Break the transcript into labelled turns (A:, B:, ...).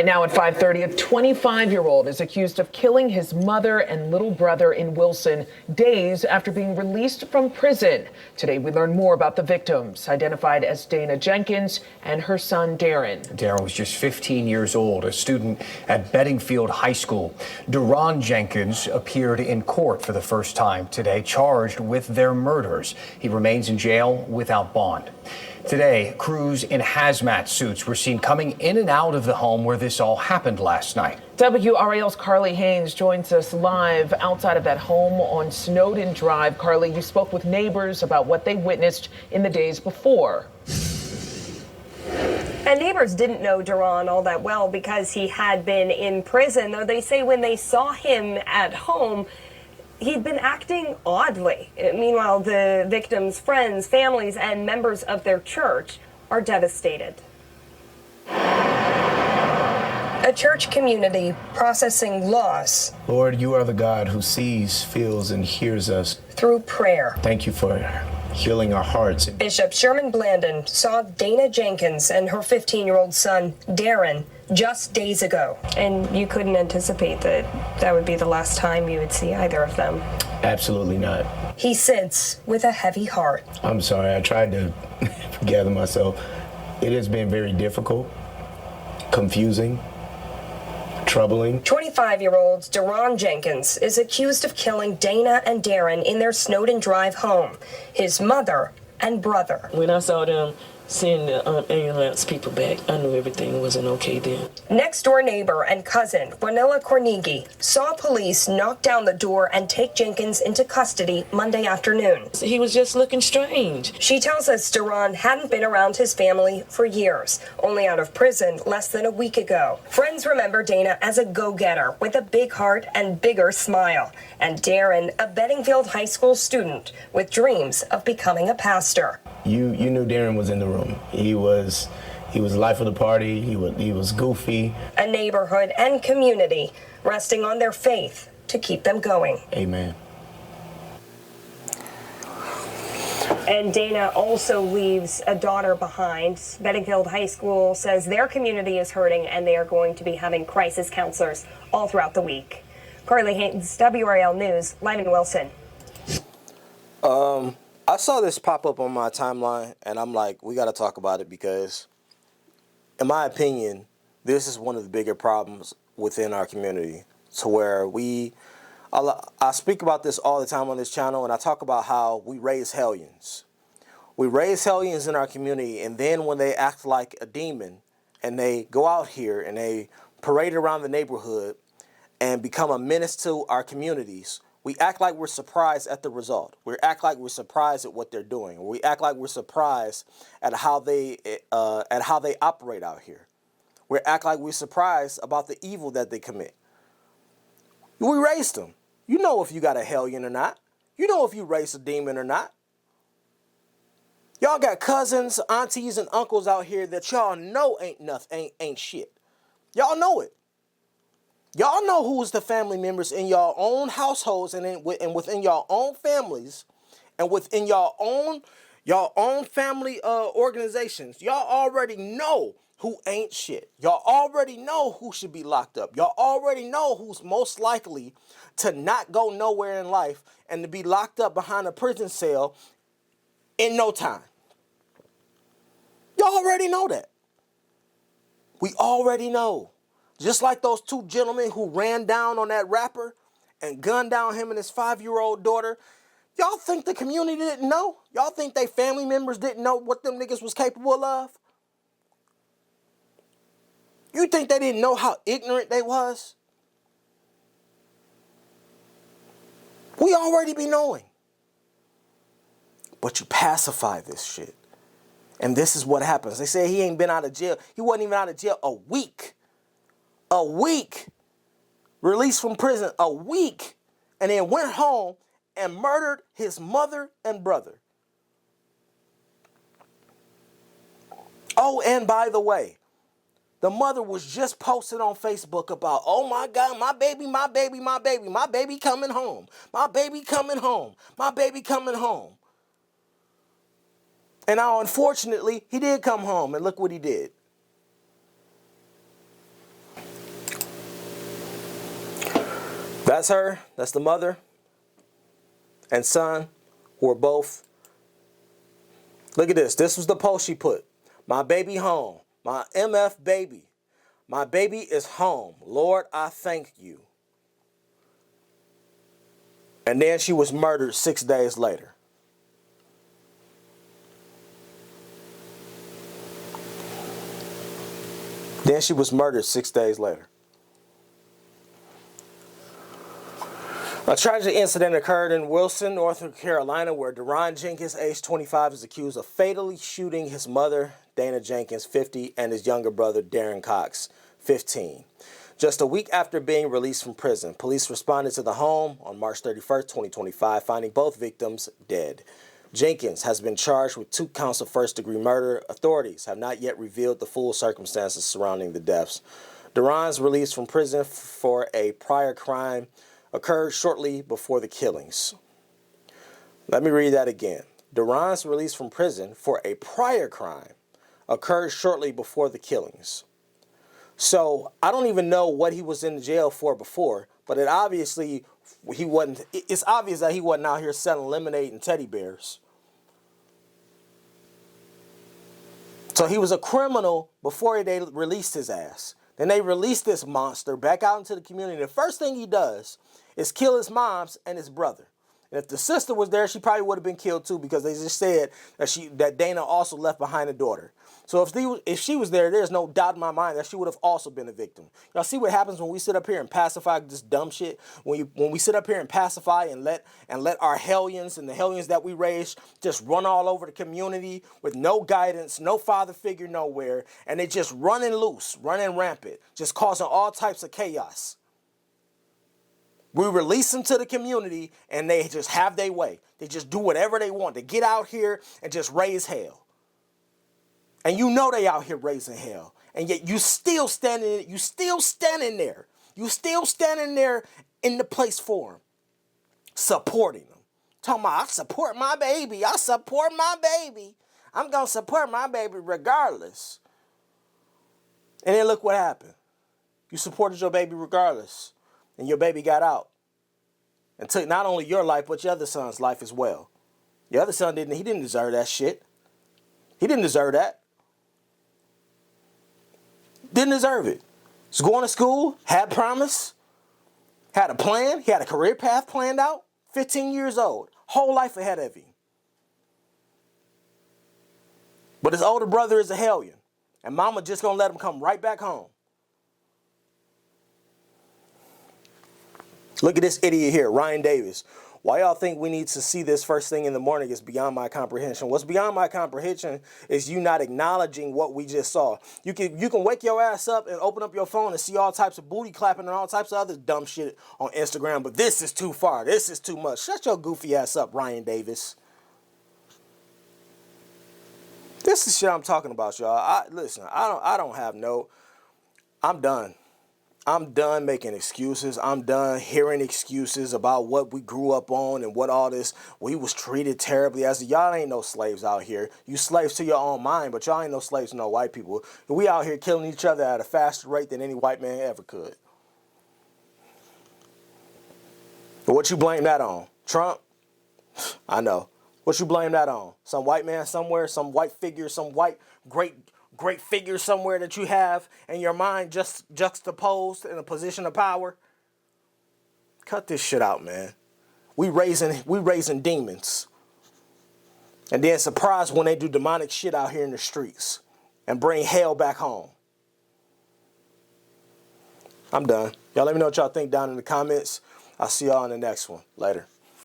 A: Now at 5:30, a 25-year-old is accused of killing his mother and little brother in Wilson days after being released from prison. Today, we learn more about the victims, identified as Dana Jenkins and her son, Darren.
B: Darren was just 15 years old, a student at Bedingfield High School. Deron Jenkins appeared in court for the first time today, charged with their murders. He remains in jail without bond. Today, crews in hazmat suits were seen coming in and out of the home where this all happened last night.
A: WRAL's Carly Haynes joins us live outside of that home on Snowden Drive. Carly, you spoke with neighbors about what they witnessed in the days before.
C: And neighbors didn't know Deron all that well because he had been in prison, though they say when they saw him at home, he'd been acting oddly. Meanwhile, the victims' friends, families, and members of their church are devastated. A church community processing loss.
D: Lord, you are the God who sees, feels, and hears us.
C: Through prayer.
D: Thank you for healing our hearts.
C: Bishop Sherman Blandon saw Dana Jenkins and her 15-year-old son, Darren, just days ago. And you couldn't anticipate that would be the last time you would see either of them.
D: Absolutely not.
C: He sits with a heavy heart.
D: I'm sorry, I tried to gather myself. It has been very difficult, confusing, troubling.
C: 25-year-old Deron Jenkins is accused of killing Dana and Darren in their Snowden Drive home, his mother and brother.
E: When I saw them send the ambulance people back, I knew everything wasn't okay then.
C: Next-door neighbor and cousin, Juanilla Cornigi, saw police knock down the door and take Jenkins into custody Monday afternoon.
E: He was just looking strange.
C: She tells us Deron hadn't been around his family for years, only out of prison less than a week ago. Friends remember Dana as a go-getter with a big heart and bigger smile, and Darren, a Bedingfield High School student with dreams of becoming a pastor.
D: You knew Darren was in the room. He was life of the party. He was goofy.
C: A neighborhood and community resting on their faith to keep them going.
D: Amen.
C: And Dana also leaves a daughter behind. Bedingfield High School says their community is hurting and they are going to be having crisis counselors all throughout the week. Carly Haynes, WRAL News, live in Wilson.
F: I saw this pop up on my timeline, and I'm like, we got to talk about it because, in my opinion, this is one of the bigger problems within our community. To where I speak about this all the time on this channel, and I talk about how we raise hellions. We raise hellions in our community, and then when they act like a demon, and they go out here and they parade around the neighborhood and become a menace to our communities, we act like we're surprised at the result. We act like we're surprised at what they're doing. We act like we're surprised at how they operate out here. We act like we're surprised about the evil that they commit. We raised them. You know if you got a hellion or not. You know if you raised a demon or not. Y'all got cousins, aunties, and uncles out here that y'all know ain't shit. Y'all know it. Y'all know who's the family members in your own households and within your own families and within your own family organizations. Y'all already know who ain't shit. Y'all already know who should be locked up. Y'all already know who's most likely to not go nowhere in life and to be locked up behind a prison cell in no time. Y'all already know that. We already know. Just like those two gentlemen who ran down on that rapper and gunned down him and his 5-year-old daughter. Y'all think the community didn't know? Y'all think they family members didn't know what them niggas was capable of? You think they didn't know how ignorant they was? We already be knowing. But you pacify this shit. And this is what happens. They say he ain't been out of jail. He wasn't even out of jail a week. A week. Released from prison a week. And then went home and murdered his mother and brother. Oh, and by the way, the mother was just posted on Facebook about, oh my God, my baby coming home. My baby coming home. My baby coming home. And now, unfortunately, he did come home, and look what he did. That's her. That's the mother and son who are both. Look at this. This was the post she put. My baby home. My MF baby. My baby is home. Lord, I thank you. And then she was murdered 6 days later. Then she was murdered 6 days later. A tragic incident occurred in Wilson, North Carolina, where Deron Jenkins, age 25, is accused of fatally shooting his mother, Dana Jenkins, 50, and his younger brother, Darren Cox, 15. Just a week after being released from prison, police responded to the home on March 31st, 2025, finding both victims dead. Jenkins has been charged with 2 counts of first-degree murder. Authorities have not yet revealed the full circumstances surrounding the deaths. Deron's release from prison for a prior crime occurred shortly before the killings. Let me read that again. Deron's release from prison for a prior crime occurred shortly before the killings. So I don't even know what he was in jail for before, but it's obvious that he wasn't out here selling lemonade and teddy bears. So he was a criminal before they released his ass. Then they released this monster back out into the community. The first thing he does is kill his moms and his brother. And if the sister was there, she probably would have been killed too, because they just said that Dana also left behind a daughter. So if she was there, there's no doubt in my mind that she would have also been a victim. Y'all see what happens when we sit up here and pacify this dumb shit? When we sit up here and pacify and let our hellions and the hellions that we raise just run all over the community with no guidance, no father figure nowhere, and they just running loose, running rampant, just causing all types of chaos. We release them to the community and they just have their way. They just do whatever they want. They get out here and just raise hell. And you know they out here raising hell. And yet you still standing there. You still standing there in the place for them. Supporting them. Talking about, I support my baby. I support my baby. I'm going to support my baby regardless. And then look what happened. You supported your baby regardless. And your baby got out and took not only your life, but your other son's life as well. Your other son didn't deserve that shit. He didn't deserve that. Didn't deserve it. Was going to school, had promise, had a plan, he had a career path planned out, 15 years old, whole life ahead of him. But his older brother is a hellion, and mama just gonna let him come right back home. Look at this idiot here, Ryan Davis. Why y'all think we need to see this first thing in the morning is beyond my comprehension. What's beyond my comprehension is you not acknowledging what we just saw. You can wake your ass up and open up your phone and see all types of booty clapping and all types of other dumb shit on Instagram, but this is too far. This is too much. Shut your goofy ass up, Ryan Davis. This is shit I'm talking about, y'all. Listen, I don't have no. I'm done. I'm done making excuses. I'm done hearing excuses about what we grew up on and what all this, we was treated terribly as. Y'all ain't no slaves out here. You slaves to your own mind, but y'all ain't no slaves to no white people. We out here killing each other at a faster rate than any white man ever could. But what you blame that on? Trump? I know. What you blame that on? Some white man somewhere, some white figure, some white great figure somewhere that you have in your mind just juxtaposed in a position of power? Cut this shit out, man. We raising demons. And then surprised when they do demonic shit out here in the streets and bring hell back home. I'm done. Y'all let me know what y'all think down in the comments. I'll see y'all in the next one. Later.